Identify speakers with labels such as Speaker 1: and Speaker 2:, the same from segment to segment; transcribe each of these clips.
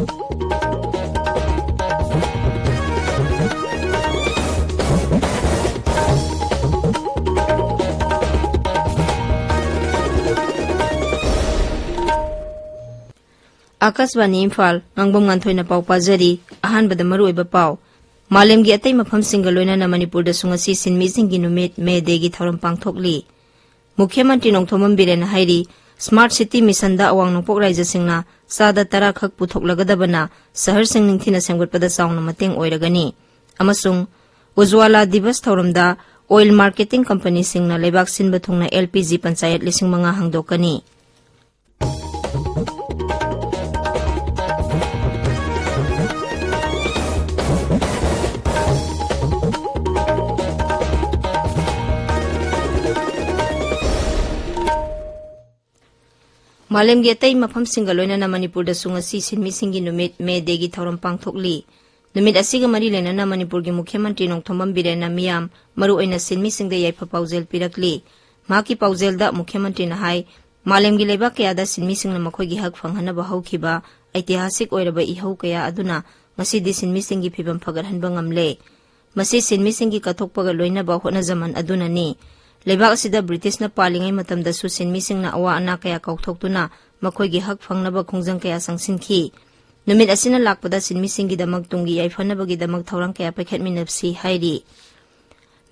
Speaker 1: Akaswani Imphal, Ngangbam Nganthoi na pau pazari, ahanbada maruoiba pau. Malemgi atay mafamsingga loinana Manipurda sungasi sinmisingi numit May Day gi thauram pangthokli. Mukhyamantri Nongthomam Biren hairi Smart City Mission da awang nongpok raija singna sada tara khak puthoklagadabana sahar sing ningthina semgotpada saungna mateng oiragani. Amasung Ujwala Divas thauramda Oil Marketing Company singna lebak sinba thungna LPG panchayat 5,000 hangdokani. Malemgi atay mafamsingga loinana Manipurda sungasi sinmisingi numit May Day gi thauram pangthokli. Numit asiga mari lenana Manipurgi Mukhyamantri Nongthomam Biren miyam maruoina sinmisingda yaifa paujel pirakli. Maki paujelda Mukhyamantri na hai malemgi leba kayada sinmisingna makhoigi hak phanghanaba haukiba ऐतिहासिक ओइरबा इहौ कया अदुना मसीदी सिनमिसिंगी फिबम फगरहनबा ngamle. मसी सिनमिसिंगी कथोकपगा लोइनबा होनाजमन अदुनानि. लेबाक असिदा British ना पालिंगै मतमदसु सिनमिसिंगना अवा अना कया कौथोकतुना मखोइगी हक फंगनबा खुंजंग कया संसिनखि. नुमित असिना लाकपदा सिनमिसिंगी दमक तुंगी याइफनबगी दमक थौरंग कया पैखतमिनबसि हाइरि.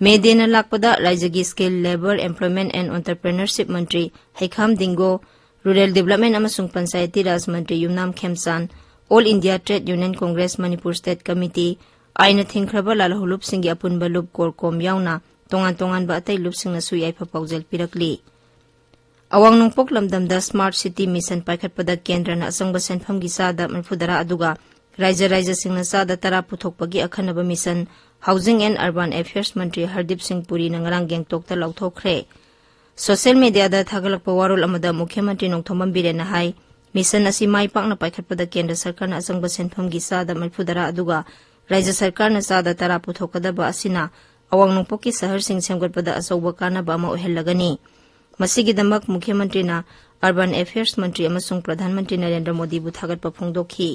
Speaker 1: मेदेना लाकपदा राज्यगी skill labour employment and entrepreneurship मंत्री हैखाम दिंगो रूरल डेवलपमेंट अमसुंग पंचायती राज मंत्री Yumnam Khemchand all India trade union congress Manipur state committee आइन थिंख्रबा लालहुलुप सिंगी अपुनबा लुप कोरकोम यावना तोंगान तोंगानबा अतै लुप सिंगनासु याइफा पाउजल पिरकली. अवांग नोंगपोक लमदमदा स्मार्ट सिटी मिशन पाइखतपदा केंद्रना असंगबा सेनफमगी सादा मरफुदरा अदुगा राज्य सिंगना सादा तरा पुथोकपगी अखनबा mission housing and urban affairs मंत्री हरदीप सिंह पुरी नंगरांग गेंगटोकता लौथोखरे. सोशल मीडिया दा थागलकपा वारोल अमदा मुख्यमंत्री नोंगथोमम बिरेन हाई मिशन असी माइपाकना पाइखतपदा केंद्र सरकारना असंगबा सेनफमगी सादा मरफुदरा अदुगा राज्य सरकारना सादा तरा पुथोकदबा असिना अवांग नोंगपोकी शहर सिंग सेमगतपदा असौबा कानाबा अमा ओहेलगनी. मसीगिदमक मुख्यमंत्रीना अर्बन अफेयर्स मंत्री अमसुंग प्रधानमंत्री नरेंद्र मोदी बु थागतपा फोंदोखी.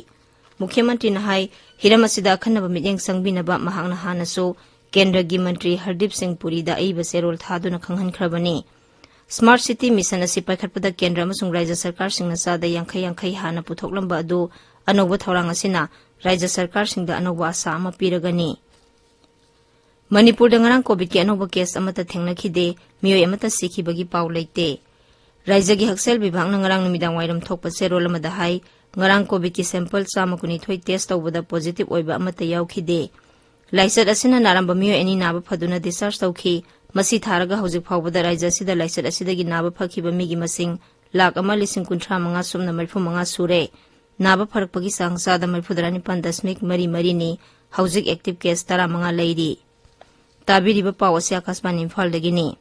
Speaker 1: मुख्यमंत्री हाई हिरम असिदा अखनबा मित्येंग संगबिनबा महांगना हानसो केंद्रगी मंत्री हरदीप सिंह पुरी दा अईबा सेरोल थादुना खंगहनख्रबनी. स्मार्ट सिटी मिशन असी पाइखतपदा केंद्र अमसुंग राज्य सरकार सिंगना सादा यांखै हाना पुथोकलंबा अदु अनौबा थौरांग असिना राज्य सरकार सिंगदा अनौबा आशा अमा पिरगनी. मणिपुर नगरांग कोविड की अनौबा केस अमता थेंगनखिदे मियोय अमता सिखिबगी पाउ लेते. राज्य की हक्सेल विभाग नगरांग नुमिदांग वाइरम थोकपा सेरोल अमदा high ngarang covid ki sample sama kuni thoi test tawbada positive oiba amata yaukhide. Laisat asina naramba miyo eni naba phaduna discharge tawkhi. Masi tharaga hauzik phawbada raija sida laisat asidagi naba phakhiba migi masing lak ama lising kunthra manga sumna marfu manga sure. Naba pharakpagi sang sada marfu darani pandasmik mari ni hauzik active case tara manga lairi. Tabiriba pawasi akasman Imphal dagini.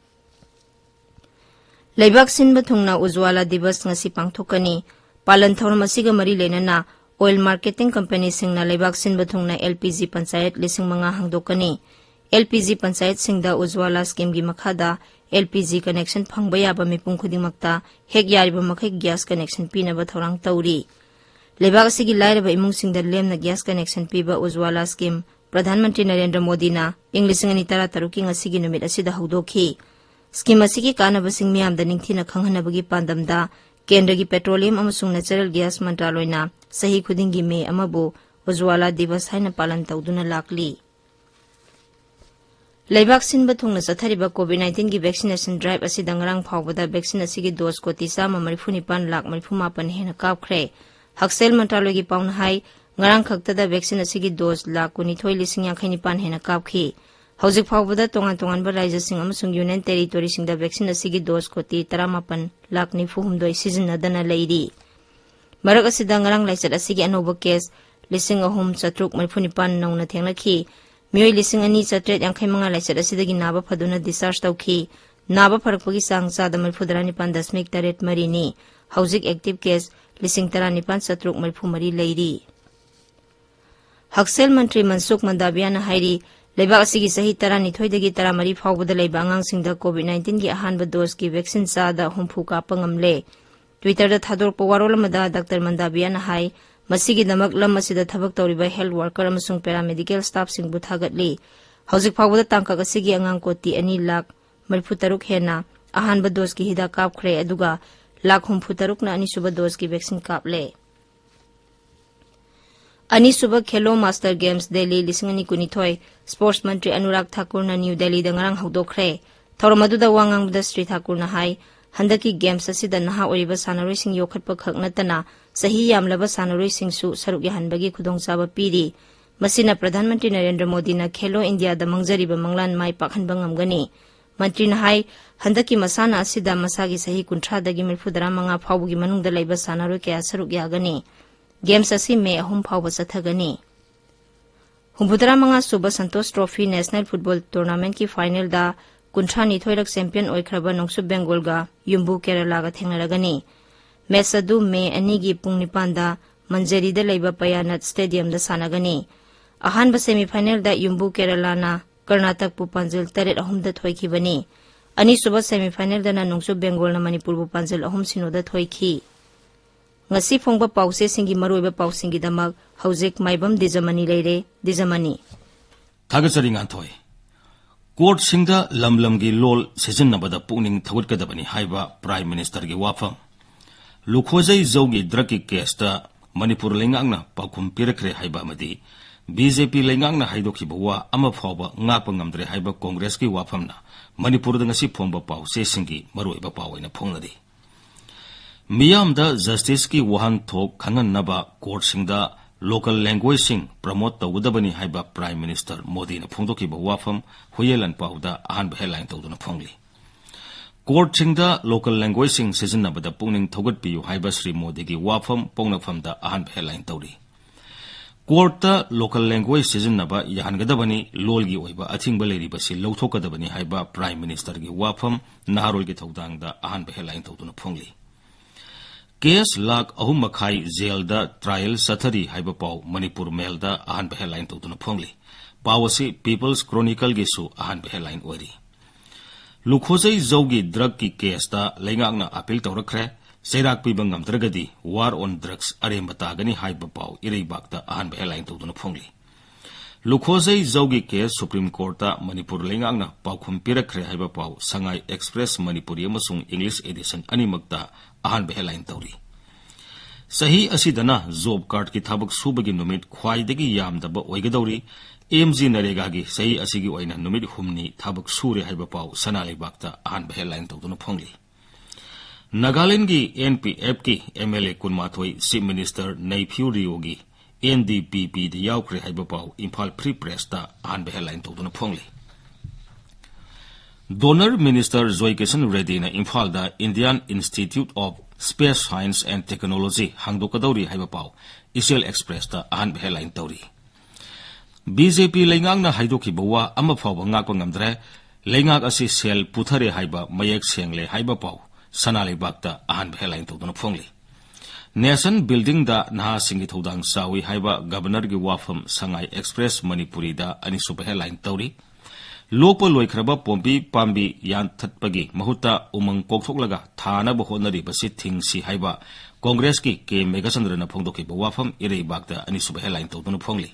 Speaker 1: Laibak sinba thungna Ujwala Divas ngasi pangthokani. पालन थौरम असिगा मरी लेनना oil marketing company सिंगना लेबाक सिनबा थुंगना LPG panchayat 5,000 हांगदोकनी. एलपीजी पंचायत सिंगदा उज्वाला स्कीम गी मखादा एलपीजी कनेक्शन फंगबा याबा मिपुंग खुदिमक्ता हेक यारिबा मखै गैस कनेक्शन पीनबा थौरांग तौरी. लेबाक असिगी लाइरबा इमुंग सिंगदा लेमना गैस कनेक्शन पीबा उज्वाला स्कीम प्रधानमंत्री नरेंद्र मोदी ना इंग 2013 की ngasi नुमित असिदा हौदोखी. स्कीम असिगी कानबा सिंग मियामदा निंगथिना खंगहनबगी पांदमदा केंद्र की पेट्रोलियम अमसुंग नेचुरल गैस मंत्रालयना सही खुदिंगी मे अमबो उज्वाला दिवस हाइना पालन तौदुना लाकली. लेबाक सिनबा थुंगना चथरिबा कोविड-19 की वैक्सीनेशन ड्राइव असि दंगरांग फावबदा वैक्सीन असिगी डोज को 3,35,00,000 हेना कापख्रे. हक्सेल मंत्रालय की पाउन हाई ngarang खक्तदा वैक्सीन असिगी डोज 1,29,59 हेना कापखि. हौजिक फावबदा तोंगान बा राज्य सिंग अमसुंग यूनियन टेरिटोरी सिंगदा वैक्सीन असिगी डोज को 13,19,00,000 सिजनदना लैरी. मरक असिदा ngarang लाइचत असिगी अनोबा केस 3,335 नौना थेंगनखि. मियोय 2,285 लाइचत असिदगी नाबा फदुना डिस्चार्ज तौखि. नाबा फरकपगी सांग चादा 49.8 मरीनी. हौजिक एक्टिव केस 19,733 लैरी. हक्सेल मंत्री मनसुख मंदाबियाना हाइरी लेबाक असिगी सही 12 13 फावबदा लेबा आंगांसिंगदा कोविड-19 की अहानबा डोज की वैक्सीन चादा 60 कापा ngamle. ट्विटर दा थादोरपा वारोल अमदा डॉक्टर मंदाबियाना हाई ꯃꯁꯤꯒꯤꯗꯃꯛ ꯂꯝ ꯑꯁꯤꯗ ꯊꯕꯛ ꯇꯧꯔꯤꯕ ꯍꯦꯜꯊ ꯋꯥꯔꯀꯔ ꯑꯃꯁꯨꯡ ꯄꯦꯔꯥꯃꯦꯗꯤꯀꯦꯜ ꯁ꯭ꯇꯥꯐꯁꯤꯡꯕꯨ ꯊꯥꯒꯠꯂꯤ ꯍꯧꯖꯤꯛ ꯐꯥꯎꯕꯗ ꯇꯥꯡꯀꯛ ꯑꯁꯤꯒꯤ ꯑꯉꯥꯡ ꯀꯣꯇꯤ 2,43,000 ꯍꯦꯟꯅ ꯑꯍꯥꯟꯕ ꯗꯣꯁꯀꯤ ꯍꯤꯗꯥꯛ ꯀꯥꯞꯈ꯭ꯔꯦ ꯑꯗꯨꯒ 63,000ꯅ ꯑꯅꯤꯁꯨꯕ ꯗꯣꯁꯀꯤ ꯚꯦꯛꯁꯤꯟ ꯀꯥꯞꯂꯦ ꯑꯅꯤꯁꯨꯕ ꯈꯦꯂꯣ ꯃꯥꯁꯇꯔ ꯒꯦꯝꯁ ꯗꯦꯜꯂꯤ 2012 ꯁ꯭ꯄꯣꯔꯠꯁ ꯃꯟꯇ꯭ꯔꯤ ꯑꯅꯨꯔꯥꯒ ꯊꯥꯀꯨꯔꯅ ꯅ꯭ꯌꯨ ꯗꯦꯜꯂꯤꯗ ꯉꯔꯥꯡ ꯍꯧꯗꯣꯛꯈ꯭ꯔꯦ ꯊꯧꯔꯝ ꯑꯗꯨꯗ ꯋꯥ ꯉꯥꯡꯕꯗ ꯁ꯭ꯔꯤ ꯊꯥꯀꯨꯔꯅ ꯍꯥꯏ ꯍꯟꯗꯛꯀꯤ ꯒꯦꯝꯁ ꯑꯁꯤꯗ ꯅꯍꯥ ꯑꯣꯏꯔꯤꯕ ꯁꯥꯟꯅꯔꯣꯏꯁꯤꯡ ꯌꯣꯛꯈꯠꯄ ꯈꯛ ꯅꯠꯇꯅ ꯆꯍꯤ ꯌꯥꯝꯂꯕ ꯁꯥꯟꯅꯔꯣꯏꯁꯤꯡꯁꯨ ꯁꯔꯨꯛ ꯌꯥꯍꯟꯕꯒꯤ ꯈꯨꯗꯣꯡꯆꯥꯕ ꯄꯤꯔꯤ ꯃꯁꯤꯅ ꯄ꯭ꯔꯙꯥꯟ ꯃꯟꯇ꯭ꯔꯤ ꯅꯔꯦꯟꯗ꯭ꯔ ꯃꯣꯗꯤꯅ ꯈꯦꯂꯣ ꯏꯟꯗꯤꯌꯥꯗ ꯃꯥꯡꯖꯔꯤꯕ ꯃꯪꯂꯥꯟ ꯃꯥꯏ ꯄꯥꯛꯍꯟꯕ ꯉꯝꯒꯅꯤ ꯃꯟꯇ꯭ꯔꯤꯅ ꯍꯥꯏ ꯍꯟꯗꯛꯀꯤ ꯃꯁꯥꯟꯅ ꯑꯁꯤꯗ ꯃꯁꯥꯒꯤ ꯆꯍꯤ 30ꯗꯒꯤ 35 ꯐꯥꯎꯕꯒꯤ ꯃꯅꯨꯡꯗ ꯂꯩꯕ ꯁꯥꯟꯅꯔꯣꯏ ꯀꯌꯥ ꯁꯔꯨꯛ ꯌꯥꯒꯅꯤ ꯒꯦꯝꯁ ꯑꯁꯤ ꯃꯦ 3 ꯐꯥꯎꯕ ꯆꯠꯊꯒꯅꯤ 75 ꯁꯨꯕ ꯁꯟꯇꯣꯁ ꯇ꯭ꯔꯣꯐꯤ ꯅꯦꯁꯅꯦꯜ ꯐꯨꯠꯕꯣꯜ ꯇꯣꯔꯅꯥꯃꯦꯟꯠꯀꯤ ꯐꯥꯏꯅꯦꯜꯗ 52ꯔꯛ ꯆꯦꯝꯄꯤꯌꯟ ꯑꯣꯏꯈ꯭ꯔꯕ ꯅꯣꯡꯆꯨꯞ ꯕꯦꯡꯒꯣꯜꯒ ꯌꯨꯝꯕꯨ ꯀꯦꯔꯂꯥꯒ ꯊꯦꯡꯅꯔꯒꯅꯤ ꯃꯦꯆ ꯑꯗꯨ ꯃꯦ 2ꯒꯤ ꯄꯨꯡ 9ꯗ ꯃꯟꯖꯦꯔꯤꯗ ꯂꯩꯕ ꯄꯌꯥꯅꯠ ꯁ꯭ꯇꯦꯗꯤꯌꯝꯗ ꯁꯥꯟꯅꯒꯅꯤ ꯑꯍꯥꯟꯕ ꯁꯦꯃꯤꯐꯥꯏꯅꯦꯜꯗ ꯌꯨꯝꯕꯨ ꯀꯦꯔꯂꯥꯅ ꯀꯔꯅꯥꯇꯛꯄꯨ ꯄꯥꯟꯖꯤꯜ 7-3ꯗ ꯊꯣꯏꯈꯤꯕꯅꯤ ꯑꯅꯤꯁꯨꯕ ꯁꯦꯃꯤꯐꯥꯏꯅꯦꯜꯗꯅ ꯅꯣꯡꯆꯨꯞ ꯕꯦꯡꯒꯣꯜꯅ ꯃꯅꯤꯄꯨꯔꯕꯨ ꯄꯥꯟꯖꯤꯜ 3-0ꯗ ꯊꯣꯏꯈꯤ ngasi phongba pause singi maroiba pausingi damak haujik maibam Dwijamani leire Dwijamani
Speaker 2: Thagasari Nganthoi Court singda lamlamgi lol sijinnabada pukning thawatgadabani haiba Prime Minister gi wafam Lukhozai zogi draki case ta Manipur lengangna pakhum pirakre haiba amadi BJP lengangna haidokhiba wa ama phawba ngakpa ngamdre haiba Congress gi wafamna Manipur da ngasi phongba pause singi maroiba pawaina phongnadi Miyamda justice ki wahan thok khangan naba court singda local language sing promote tawudabani haiba Prime Minister Modi na phongdoki ba wafam huyelan pauda ahan ba headline tawduna phongli court singda local language sing sijinnabada pungning thogat piyu haiba Sri Modi gi wafam pongnafamda ahan ba headline tawri court ta local language sijinnaba yahangadabani lolgi oiba athingba leiriba si lawthokadabani haiba Prime Minister gi wafam naharol gi thodangda ahan ba headline tawduna phongli Case lak ahum makhai jail da trial sathari haiba pau Manipur mail da ahan ba headline tawduna phongli pawasi People's Chronicle gi su ahan ba headline oiri Lukhozai zogi drug ki case da lengakna appeal tawrakre seirak pibang ngamdragadi war on drugs aremba tagani haiba pau ireibak da ahan ba headline tawduna phongli Lukhozai zogi case Supreme Court da Manipur lengakna paukhum pirakre haiba pau Sangai Express Manipuri amasung English edition animakta ahan ba headline tawri sahi asidana job card ki thabak subagi numit khwaidagi yamdaba oigadawri MG Narega gi sahi asigi oina numit humni thabak sure haiba pau sanali bakta ahan ba headline tawduna phongli Nagaland gi NPF ki MLA Kunmathoi Chief Minister Naiphiu Riogi NDPP de yaukre haiba pau Imphal Free Press ta ahan ba headline tawduna phongli Donor Minister Joykisan Reddy na Imphal da Indian Institute of Space Science and Technology hangdokadawri haiba pau Israel Express ta ahan ba headline tawri BJP lengangna haidokhiba wa ama phawba ngakpa ngamdre lengak asi sel puthare haiba mayek sengle haiba pau sanale bakta ahan ba headline tawduna phongli Nation building da naha singi thodang sawi haiba governor gi wafam Sangai Express Manipuri da anisuba headline tawri Lopa loikraba pompi pambi yan thatpagi mahuta umang koktholaga thana ba honari basi thingsi haiba Congress ki ke Megasandra phongdoki ba wafam irei bakta anisuba headline tawduna phongli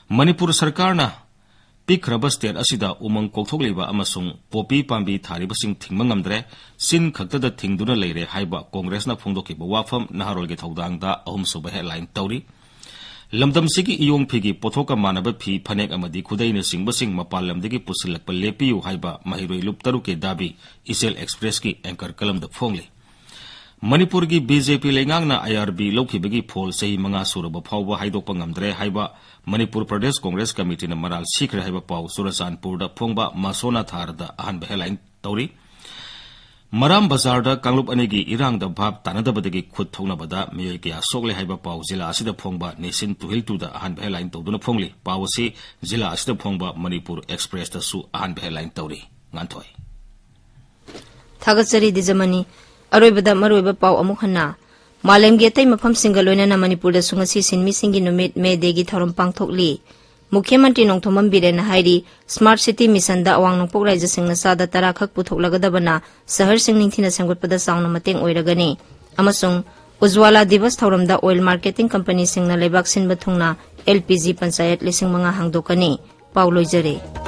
Speaker 2: Manipur sarkar na pikraba state asida umang koktholiba amasung popi pambi thari basing thingmangamdre sin khaktada thingduna leire haiba Congress na phongdoki ba wafam naharol gi thodangda ahum suba headline tawri Lamdam sigi iyong pigi pothoka manaba phi phanek amadi khudaina singbasing mapal lamdagi pusilakpa lepiu haiba mahiroi luptaru ke dabi Israel Express ki anchor kalam da phongli Manipur gi BJP lengangna IRB lokhibagi phol sei manga suraba phawba haidokpa ngamdre haiba Manipur Pradesh Congress Committee na maral sikre haiba paw Surachandpur da phongba Masona Thar da ahan ba headline tawri Maram Bazar da Kanglup anigi irang da bhab tanadabadagi khut thongnabada miyoi kya sokle haiba paw jila asida phongba Nesin Tuhil tu da ahan ba headline tawduna phongli pawasi jila asida phongba Manipur Express da su ahan ba headline tawri Nganthoi
Speaker 1: Thagasari Dwijamani aroibada maroiba paw amuk hanna Malemgi atai mafam singa loinana Manipur da su ngasi sinmi singi numit May Day gi thoram pangthokli Mukhyamantri Nongthomam Biren hairi Smart City Mission da awang nongpok raija singna sada tara khak puthoklagadabana sahar sing ningthina sengotpada saungna mateng oiragani amasung Ujwala Divas Thauramda Oil Marketing Company Singna Lebak Sinba Thungna LPG Panchayat 5,000 hangdokani. Paulo Jare.